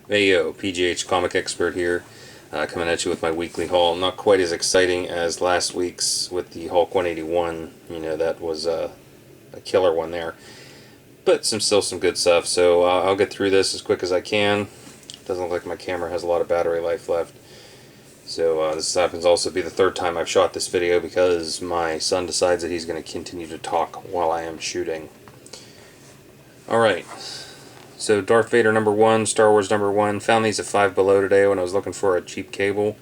Hey yo, PGH Comic Expert here, coming at you with my weekly haul. Not quite as exciting as last week's with the Hulk 181. You know, that was a killer one there. But still some good stuff, so I'll get through this as quick as I can. Doesn't look like my camera has a lot of battery life left. So this happens also to be the third time I've shot this video because my son decides that he's going to continue to talk while I am shooting. Alright. So Darth Vader #1, Star Wars #1. Found these at Five Below today when I was looking for a cheap cable.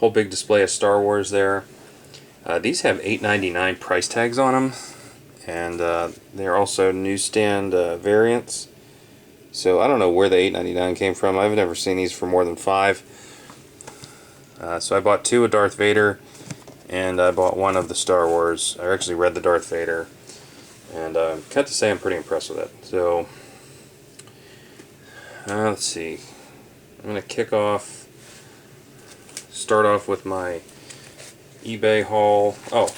Whole big display of Star Wars there. These have $8.99 price tags on them, and they're also newsstand variants. So I don't know where the $8.99 came from. I've never seen these for more than $5. So I bought two of Darth Vader, and I bought one of the Star Wars. I actually read the Darth Vader, and I have to say I'm pretty impressed with it. So let's see. I'm going to start off with my eBay haul. Oh,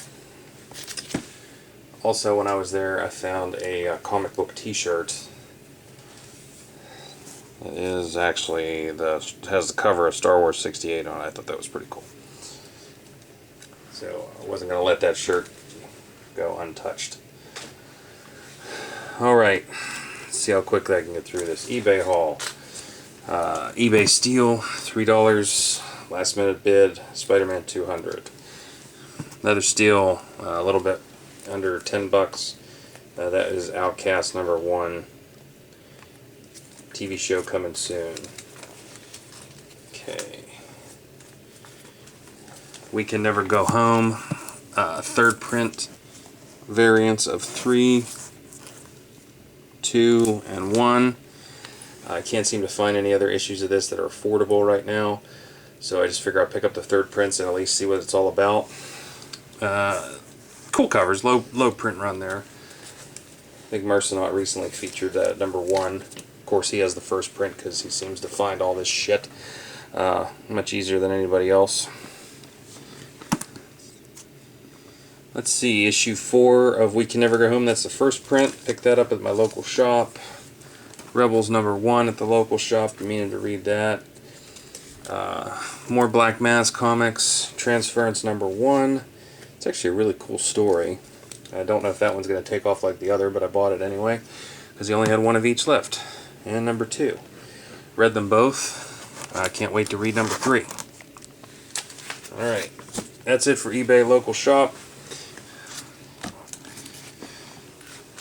also when I was there I found a comic book t-shirt. It is actually has the cover of Star Wars 68 on it. I thought that was pretty cool. So I wasn't going to let that shirt go untouched. Alright. See how quickly I can get through this eBay haul. eBay steal, $3, last minute bid, Spider-Man 200. Another steal, a little bit under $10. That is Outcast #1. TV show coming soon. Okay. We Can Never Go Home. Third print variants of 3, 2, and 1. I can't seem to find any other issues of this that are affordable right now, so I just figure I'll pick up the third prints and at least see what it's all about. Cool covers, low print run there. I think Mercer recently featured #1. Of course, he has the first print because he seems to find all this shit much easier than anybody else. Let's see, issue 4 of We Can Never Go Home. That's the first print. Picked that up at my local shop. Rebels #1 at the local shop. Been meaning to read that. More Black Mass comics. Transference #1. It's actually a really cool story. I don't know if that one's going to take off like the other, but I bought it anyway because he only had one of each left. And #2. Read them both. I can't wait to read #3. Alright. That's it for eBay local shop.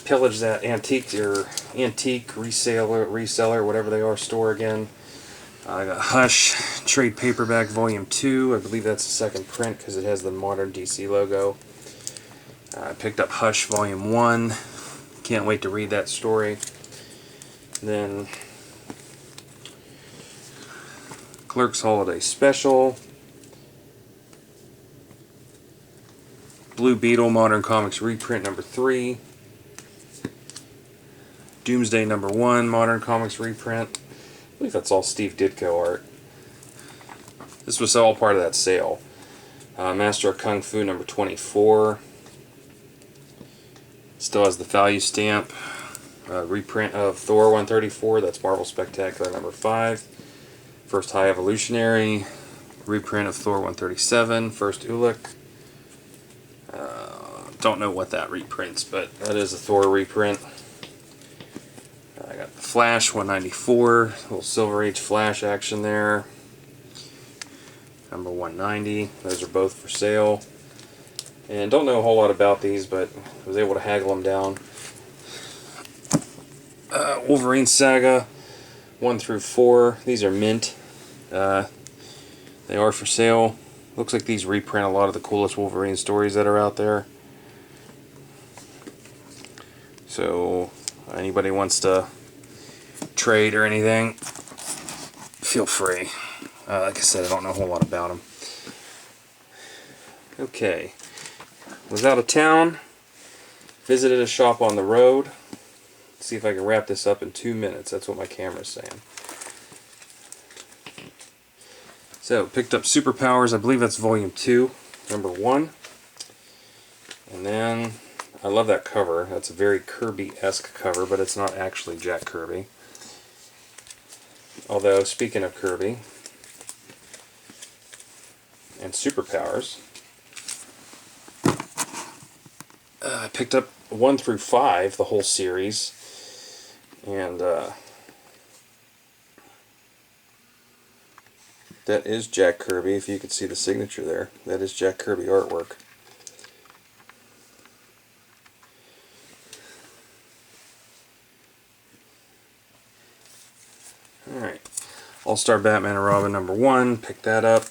Pillage that antique reseller, whatever they are, store again. I got Hush trade paperback volume 2. I believe that's the second print because it has the modern DC logo. I picked up Hush volume 1. Can't wait to read that story. Then Clerks Holiday Special. Blue Beetle Modern Comics reprint #3. Doomsday #1 Modern Comics reprint. I believe that's all Steve Ditko art. This was all part of that sale. Master of Kung Fu #24. Still has the value stamp. Reprint of Thor 134. That's Marvel Spectacular #5. First High Evolutionary. Reprint of Thor 137. First Ulik. Don't know what that reprints, but that is a Thor reprint. I got the Flash 194, little Silver Age Flash action there. #190, those are both for sale. And don't know a whole lot about these, but I was able to haggle them down. Wolverine Saga 1 through 4, these are mint. They are for sale. Looks like these reprint a lot of the coolest Wolverine stories that are out there. So anybody wants to trade or anything, feel free. Like I said, I don't know a whole lot about them. Okay, was out of town, visited a shop on the road. Let's see if I can wrap this up in 2 minutes. That's what my camera's saying. So, picked up Superpowers. I believe that's volume 2, #1. And then I love that cover. That's a very Kirby-esque cover, but it's not actually Jack Kirby. Although, speaking of Kirby and superpowers, I picked up 1 through 5, the whole series, and that is Jack Kirby. If you could see the signature there, that is Jack Kirby artwork. Alright, All-Star Batman and Robin #1, picked that up.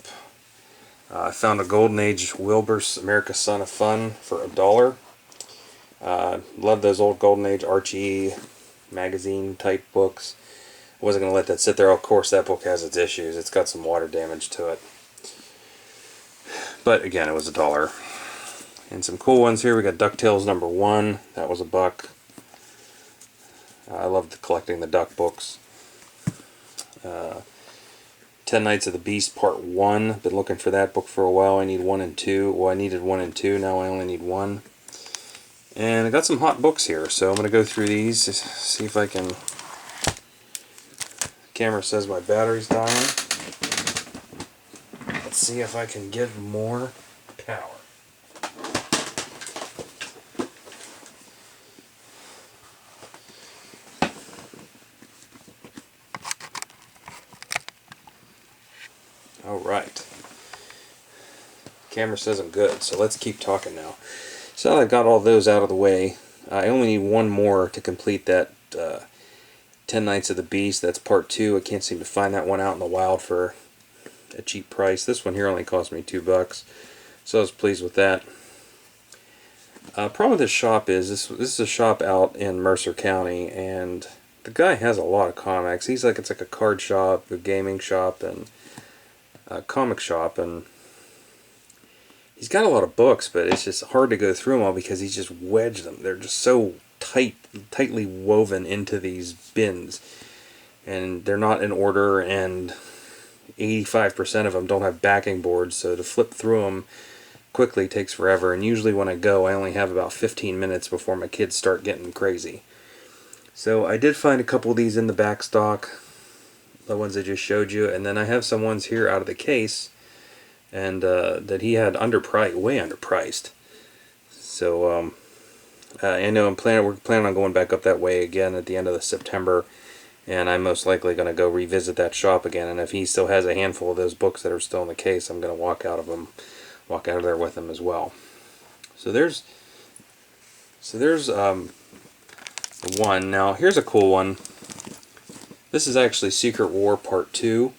I found a Golden Age Wilbur's America's Son of Fun for $1. Love those old Golden Age Archie magazine type books. I wasn't going to let that sit there. Of course, that book has its issues. It's got some water damage to it. But again, it was $1. And some cool ones here. We got DuckTales #1. That was $1. I loved collecting the Duck books. 10 Nights of the Beast Part 1. Been looking for that book for a while. I need 1 and 2. Well, I needed 1 and 2. Now I only need 1. And I got some hot books here, so I'm going to go through these, see if I can... Camera says my battery's dying. Let's see if I can give more power. Alright. Camera says I'm good, so let's keep talking now. So I got all those out of the way. I only need 1 more to complete that 10 Nights of the Beast. That's part 2. I can't seem to find that one out in the wild for a cheap price. This one here only cost me $2, so I was pleased with that. Problem with this shop is this is a shop out in Mercer County, and the guy has a lot of comics. It's like a card shop, a gaming shop, and a comic shop, and he's got a lot of books, but it's just hard to go through them all because he's just wedged them. They're just so tightly woven into these bins, and they're not in order, and 85% of them don't have backing boards, so to flip through them quickly takes forever. And usually when I go, I only have about 15 minutes before my kids start getting crazy. So I did find a couple of these in the back stock, the ones I just showed you, and then I have some ones here out of the case, and that he had way underpriced. So I know we're planning on going back up that way again at the end of September, and I'm most likely going to go revisit that shop again. And if he still has a handful of those books that are still in the case, I'm going to walk out of there with them as well. So there's one. Now here's a cool one. This is actually Secret War Part 2,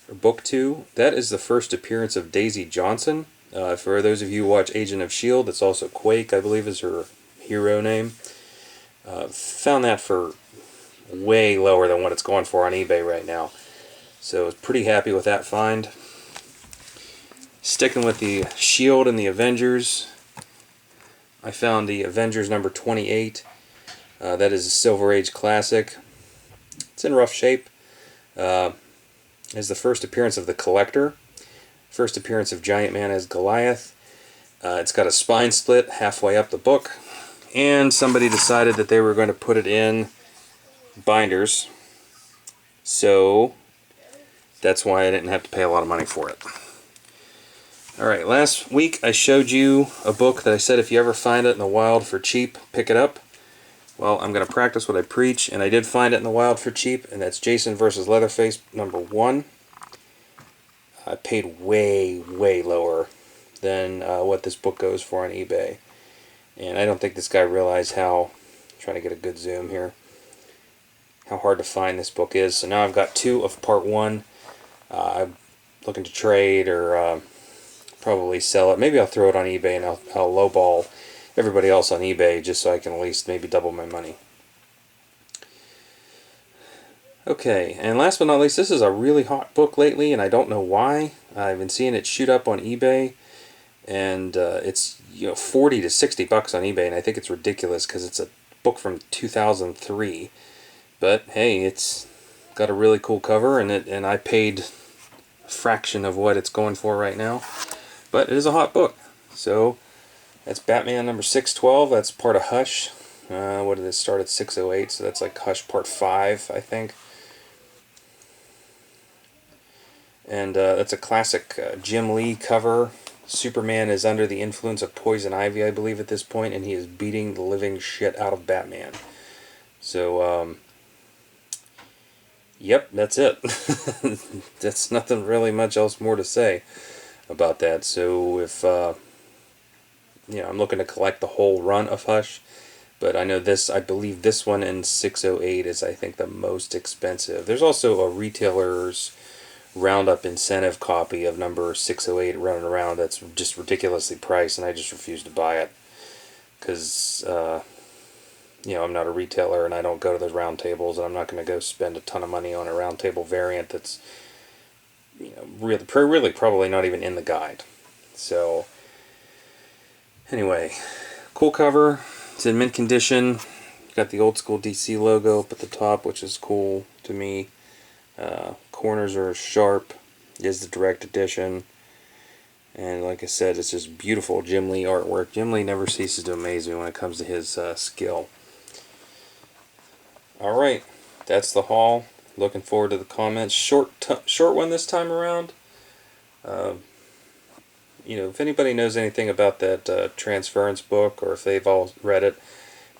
or Book 2. That is the first appearance of Daisy Johnson. For those of you who watch Agent of S.H.I.E.L.D., it's also Quake, I believe is her hero name. Found that for way lower than what it's going for on eBay right now. So I was pretty happy with that find. Sticking with the S.H.I.E.L.D. and the Avengers, I found the Avengers #28. That is a Silver Age classic. It's in rough shape. Is the first appearance of the Collector. First appearance of Giant Man as Goliath. It's got a spine split halfway up the book. And somebody decided that they were going to put it in binders. So that's why I didn't have to pay a lot of money for it. Alright, last week I showed you a book that I said if you ever find it in the wild for cheap, pick it up. Well, I'm going to practice what I preach, and I did find it in the wild for cheap, and that's Jason vs. Leatherface #1. I paid way lower than what this book goes for on eBay. And I don't think this guy realized how, trying to get a good zoom here, how hard to find this book is. So now I've got 2 of Part 1. I'm looking to trade or probably sell it. Maybe I'll throw it on eBay and I'll lowball everybody else on eBay just so I can at least maybe double my money. Okay, and last but not least, this is a really hot book lately, and I don't know why. I've been seeing it shoot up on eBay, and it's $40 to $60 on eBay, and I think it's ridiculous because it's a book from 2003. But hey, it's got a really cool cover, and I paid a fraction of what it's going for right now. But it is a hot book. So that's Batman #612. That's part of Hush. What did it start at 608? So that's like Hush Part 5, I think. And that's a classic Jim Lee cover. Superman is under the influence of poison ivy, I believe, at this point, and he is beating the living shit out of Batman. So, yep, that's it. That's nothing really much else more to say about that. So if I'm looking to collect the whole run of Hush, but I know this. I believe this one in 608 is, I think, the most expensive. There's also a retailer's roundup incentive copy of number 608 running around that's just ridiculously priced, and I just refuse to buy it because I'm not a retailer and I don't go to those round tables, and I'm not going to go spend a ton of money on a round table variant that's really probably not even in the guide. So anyway, cool cover. It's in mint condition. Got the old school DC logo up at the top, which is cool to me. Corners are sharp. It is the direct edition. And like I said, it's just beautiful Jim Lee artwork. Jim Lee never ceases to amaze me when it comes to his skill. Alright, that's the haul. Looking forward to the comments. Short one this time around. If anybody knows anything about that transference book, or if they've all read it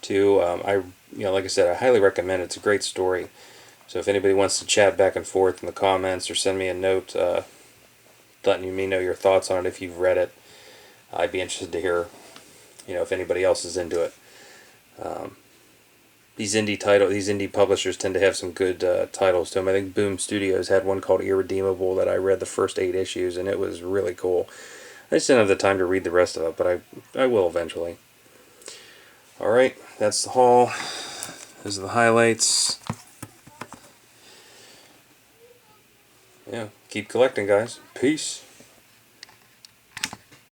too, like I said, I highly recommend it. It's a great story. So if anybody wants to chat back and forth in the comments or send me a note letting me know your thoughts on it if you've read it, I'd be interested to hear, if anybody else is into it. These indie publishers tend to have some good titles to them. I think Boom Studios had one called Irredeemable that I read the first 8 issues, and it was really cool. I just didn't have the time to read the rest of it, but I will eventually. Alright, that's the haul. Those are the highlights. Yeah, keep collecting, guys. Peace.